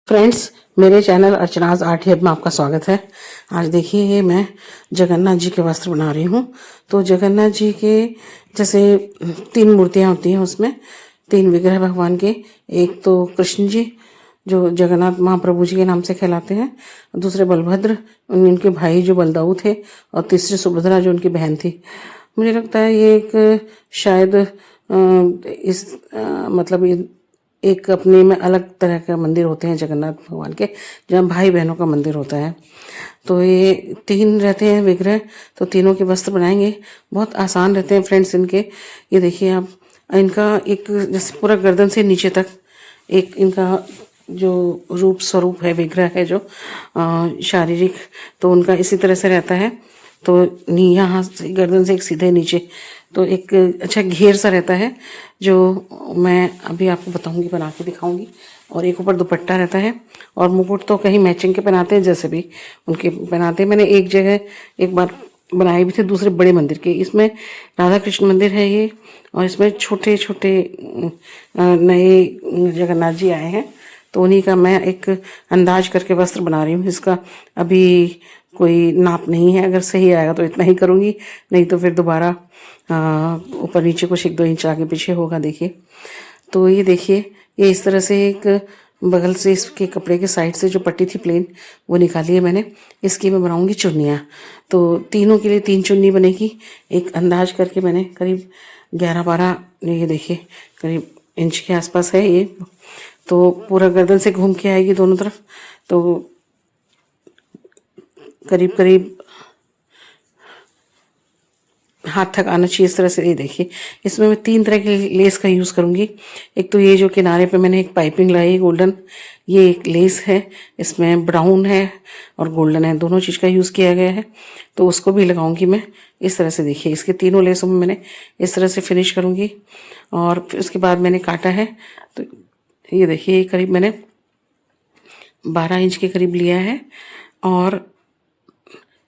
Friends, मेरे channel अर्चनाज art hub में आपका स्वागत है। आज देखिए ये मैं जगन्नाथ जी के वस्त्र बना रही हूँ। तो जगन्नाथ जी के जैसे 3 मूर्तियाँ होती हैं, उसमें 3 विग्रह भगवान के। एक तो कृष्ण जी जो जगन्नाथ महाप्रभु जी के नाम से कहलाते हैं, दूसरे बलभद्र उनके भाई जो बलदाऊ थे, और तीसरी सुभद्रा जो उनकी बहन थी। मुझे लगता है ये एक शायद मतलब एक अपने में अलग तरह का मंदिर होते हैं जगन्नाथ भगवान के, जहाँ भाई बहनों का मंदिर होता है। तो ये 3 रहते हैं विग्रह, तो तीनों के वस्त्र बनाएंगे। बहुत आसान रहते हैं फ्रेंड्स इनके। ये देखिए आप, इनका एक जैसे पूरा गर्दन से नीचे तक एक इनका जो रूप स्वरूप है, विग्रह है जो शारीरिक, तो उनका इसी तरह से रहता है। तो यहाँ से गर्दन से एक सीधे नीचे तो एक अच्छा घेर सा रहता है, जो मैं अभी आपको बताऊंगी, बना के दिखाऊंगी। और एक ऊपर दुपट्टा रहता है, और मुकुट तो कहीं मैचिंग के पहनाते हैं, जैसे भी उनके पहनाते हैं। मैंने एक जगह एक बार बनाए भी थे दूसरे बड़े मंदिर के। इसमें राधा कृष्ण मंदिर है ये, और इसमें छोटे छोटे नए जगन्नाथ जी आए हैं, तो उन्हीं का मैं एक अंदाज करके वस्त्र बना रही हूँ। इसका अभी कोई नाप नहीं है, अगर सही आएगा तो इतना ही करूँगी, नहीं तो फिर दोबारा ऊपर नीचे कुछ 1-2 इंच आगे पीछे होगा। देखिए, तो ये देखिए, ये इस तरह से एक बगल से इसके कपड़े के साइड से जो पट्टी थी प्लेन, वो निकाली है मैंने। इसकी मैं बनाऊंगी चुन्नियाँ। तो तीनों के लिए 3 चुन्नी बनेगी। एक अंदाज करके मैंने करीब 11-12, ये देखिए करीब इंच के आसपास है ये। तो पूरा गर्दन से घूम के आएगी दोनों तरफ, तो करीब करीब हाथ तक आना चाहिए इस तरह से। ये देखिए, इसमें मैं 3 तरह के लेस का यूज़ करूँगी। एक तो ये जो किनारे पे मैंने एक पाइपिंग लगाई है गोल्डन, ये एक लेस है, इसमें ब्राउन है और गोल्डन है, दोनों चीज़ का यूज़ किया गया है, तो उसको भी लगाऊंगी मैं इस तरह से। देखिए, इसके तीनों लेसों में मैंने इस तरह से फिनिश करूँगी। और फिर उसके बाद मैंने काटा है, तो ये देखिए करीब मैंने 12 इंच के करीब लिया है। और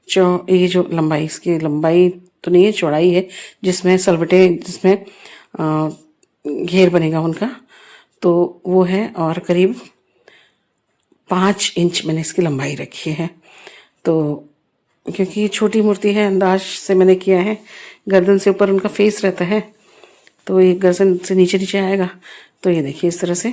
ये जो लंबाई, इसकी लंबाई तो नहीं है, चौड़ाई है, जिसमें सलवटे, जिसमें घेर बनेगा उनका, तो वो है। और करीब 5 इंच मैंने इसकी लंबाई रखी है। तो क्योंकि छोटी मूर्ति है, अंदाज से मैंने किया है। गर्दन से ऊपर उनका फेस रहता है, तो ये गर्दन से नीचे नीचे आएगा। तो ये देखिए इस तरह से,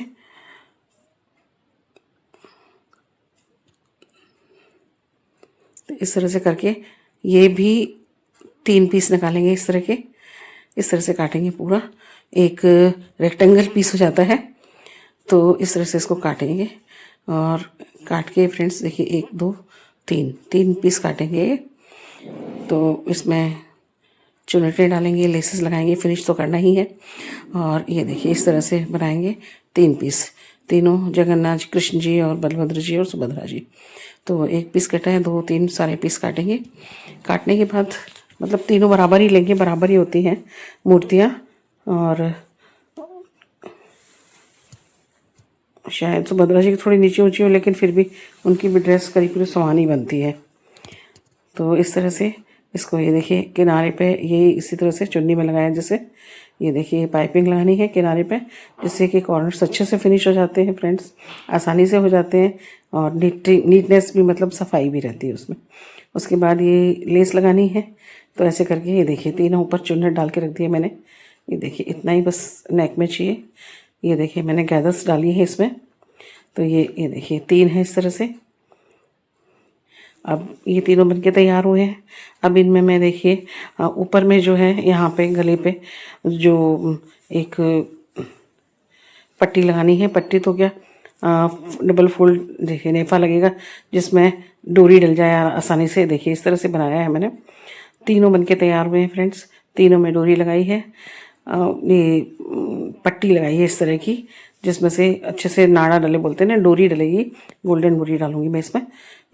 तो इस तरह से करके ये भी 3 पीस निकालेंगे इस तरह के। इस तरह से काटेंगे, पूरा एक रेक्टेंगल पीस हो जाता है। तो इस तरह से इसको काटेंगे, और काट के फ्रेंड्स देखिए 1 2 3 पीस काटेंगे। तो इसमें चुनटे डालेंगे, लेसेस लगाएंगे, फिनिश तो करना ही है। और ये देखिए इस तरह से बनाएंगे 3 पीस, तीनों जगन्नाथ कृष्ण जी और बलभद्र जी और सुभद्रा जी। तो 1 पीस कटा है, 2 3 सारे पीस काटेंगे। काटने के बाद मतलब तीनों बराबर ही लेंगे, बराबर ही होती हैं मूर्तियाँ। और शायद सुभद्रा जी की थोड़ी नीचे ऊंची हो, लेकिन फिर भी उनकी भी ड्रेस करीब करीब समान ही बनती है। तो इस तरह से इसको, ये देखिए किनारे पे ये इसी तरह से चुन्नी में लगाया, जैसे ये देखिए पाइपिंग लगानी है किनारे पे, जिससे कि कॉर्नर्स अच्छे से फिनिश हो जाते हैं फ्रेंड्स, आसानी से हो जाते हैं। और नीटनेस भी, मतलब सफाई भी रहती है उसमें। उसके बाद ये लेस लगानी है, तो ऐसे करके ये देखिए तीनों ऊपर चुन्नट डाल के रख दिया मैंने। ये देखिए इतना ही बस नेक में चाहिए। ये देखिए मैंने गैदर्स डाली है इसमें। तो ये देखिए 3 है इस तरह से। अब ये तीनों बनके तैयार हुए हैं। अब इनमें मैं देखिए ऊपर में जो है, यहाँ पे गले पे जो एक पट्टी लगानी है, पट्टी तो क्या डबल फोल्ड, देखिए नेफा लगेगा, जिसमें डोरी डल जाए आसानी से। देखिए इस तरह से बनाया है मैंने। तीनों बनके तैयार हुए हैं फ्रेंड्स। तीनों में डोरी लगाई है, ये पट्टी लगाई है इस तरह की, जिसमें से अच्छे से नाड़ा डले, बोलते हैं ना, डोरी डलेगी, गोल्डन डोरी डालूंगी मैं इसमें।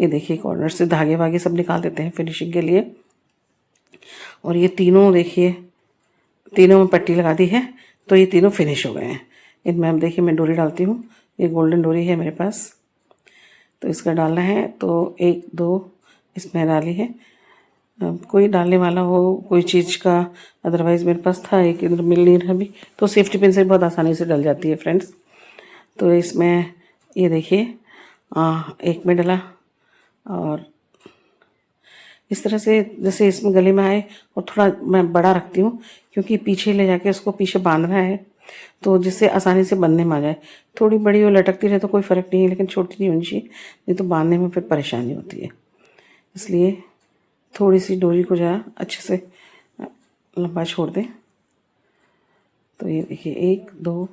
ये देखिए कॉर्नर से धागे वागे सब निकाल देते हैं फिनिशिंग के लिए। और ये तीनों देखिए, तीनों में पट्टी लगा दी है, तो ये तीनों फिनिश हो गए हैं। इनमें अब देखिए मैं डोरी डालती हूँ। ये गोल्डन डोरी है मेरे पास, तो इसका डालना है। तो 1 2 इसमें डाली है। कोई डालने वाला हो कोई चीज़ का, अदरवाइज़ मेरे पास था एक, इधर मिल नहीं रहा अभी, तो सेफ्टी पिन से बहुत आसानी से डल जाती है फ्रेंड्स। तो इसमें ये देखिए एक में डला, और इस तरह से जैसे इसमें गले में आए, और थोड़ा मैं बड़ा रखती हूँ क्योंकि पीछे ले जाके उसको पीछे बांधना है, तो जिससे आसानी से बंधने में आ जाए। थोड़ी बड़ी और लटकती रहे तो कोई फ़र्क नहीं है, लेकिन छोटी नहीं होनी चाहिए, नहीं तो बांधने में फिर परेशानी होती है। इसलिए थोड़ी सी डोरी को ज़रा अच्छे से लंबा छोड़ दें। तो ये देखिए 1 2,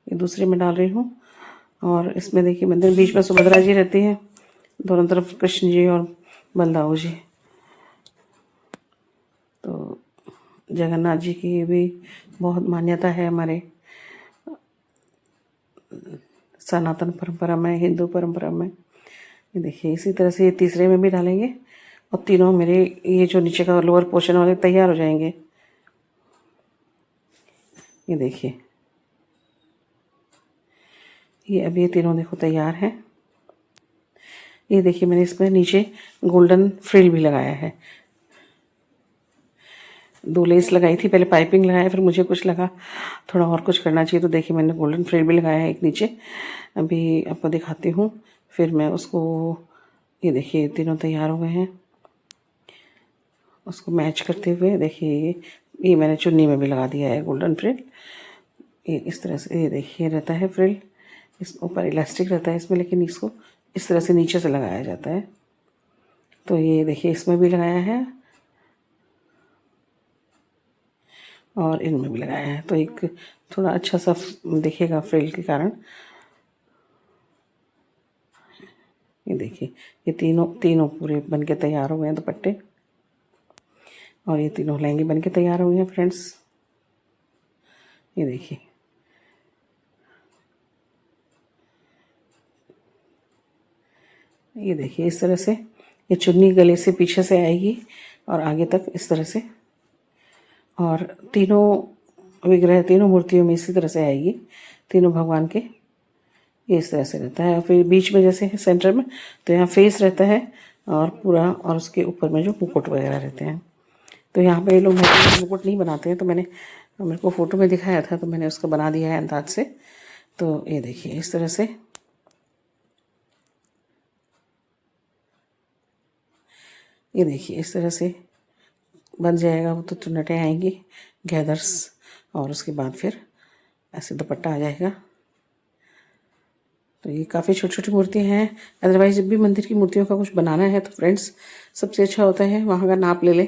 ये दूसरे में डाल रही हूँ। और इसमें देखिए मंदिर बीच में सुभद्रा जी रहती हैं, दोनों तरफ कृष्ण जी और बलदाऊ जी। तो जगन्नाथ जी की भी बहुत मान्यता है हमारे सनातन परंपरा में, हिंदू परंपरा में। ये देखिए इसी तरह से ये तीसरे में भी डालेंगे, और तीनों मेरे ये जो नीचे का लोअर पोर्शन वाले तैयार हो जाएंगे। ये देखिए ये अब ये तीनों देखो तैयार हैं। ये देखिए मैंने इसमें नीचे गोल्डन फ्रिल भी लगाया है, 2 लेस लगाई थी, पहले पाइपिंग लगाया, फिर मुझे कुछ लगा थोड़ा और कुछ करना चाहिए, तो देखिए मैंने गोल्डन फ्रिल भी लगाया है एक नीचे। अभी आपको दिखाती हूँ, फिर मैं उसको, ये देखिए तीनों तैयार हो गए हैं। उसको मैच करते हुए देखिए ये मैंने चुन्नी में भी लगा दिया है गोल्डन फ्रिल। ये इस तरह से, ये देखिए रहता है फ्रिल, इस ऊपर इलास्टिक रहता है इसमें, लेकिन इसको इस तरह से नीचे से लगाया जाता है। तो ये देखिए इसमें भी लगाया है और इनमें भी लगाया है, तो एक थोड़ा अच्छा सा दिखेगा फ्रिल के कारण। ये देखिए ये तीनों पूरे बनके तैयार हो गए हैं दुपट्टे, और ये तीनों लहंगे बनके तैयार हो गए हैं फ्रेंड्स। ये देखिए इस तरह से ये चुन्नी गले से पीछे से आएगी और आगे तक इस तरह से, और तीनों विग्रह तीनों मूर्तियों में इसी तरह से आएगी, तीनों भगवान के ये इस तरह से रहता है। और फिर बीच में जैसे है सेंटर में, तो यहाँ फेस रहता है और पूरा, और उसके ऊपर में जो मुकुट वगैरह रहते हैं। तो यहाँ पे ये लोग मुकुट नहीं बनाते हैं, तो मेरे को फ़ोटो में दिखाया था, तो मैंने उसको बना दिया है अंदाज से। तो ये देखिए इस तरह से, ये देखिए इस तरह से बन जाएगा। वो तो चुन्नटें आएंगी गैदर्स, और उसके बाद फिर ऐसे दुपट्टा आ जाएगा। तो ये काफ़ी छोटी छोटी मूर्तियाँ हैं। अदरवाइज़ जब भी मंदिर की मूर्तियों का कुछ बनाना है तो फ्रेंड्स सबसे अच्छा होता है वहाँ का नाप ले ले।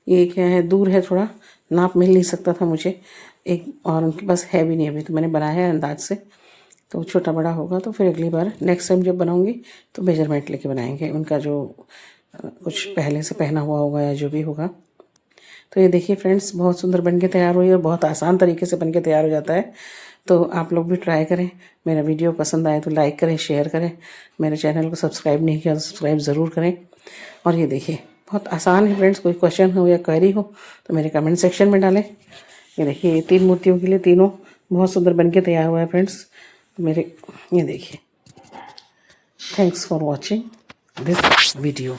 ये क्या है, दूर है थोड़ा, नाप मिल नहीं सकता था मुझे एक, और उनके पास है भी नहीं अभी, तो मैंने बनाया है अंदाज से। तो छोटा बड़ा होगा तो फिर अगली बार नेक्स्ट टाइम जब बनाऊँगी तो मेजरमेंट लेके बनाएंगे, उनका जो कुछ पहले से पहना हुआ होगा या जो भी होगा। तो ये देखिए फ्रेंड्स बहुत सुंदर बनके तैयार हुई, और बहुत आसान तरीके से बनके तैयार हो जाता है। तो आप लोग भी ट्राई करें। मेरा वीडियो पसंद आए तो लाइक करें, शेयर करें। मेरे चैनल को सब्सक्राइब नहीं किया तो सब्सक्राइब ज़रूर करें। और ये देखिए बहुत आसान है फ्रेंड्स, कोई क्वेश्चन हो या क्वेरी हो तो मेरे कमेंट सेक्शन में डालें। ये देखिए 3 मूर्तियों के लिए तीनों बहुत सुंदर बनके तैयार हुआ है फ्रेंड्स मेरे। ये देखिए, thanks for watching this video.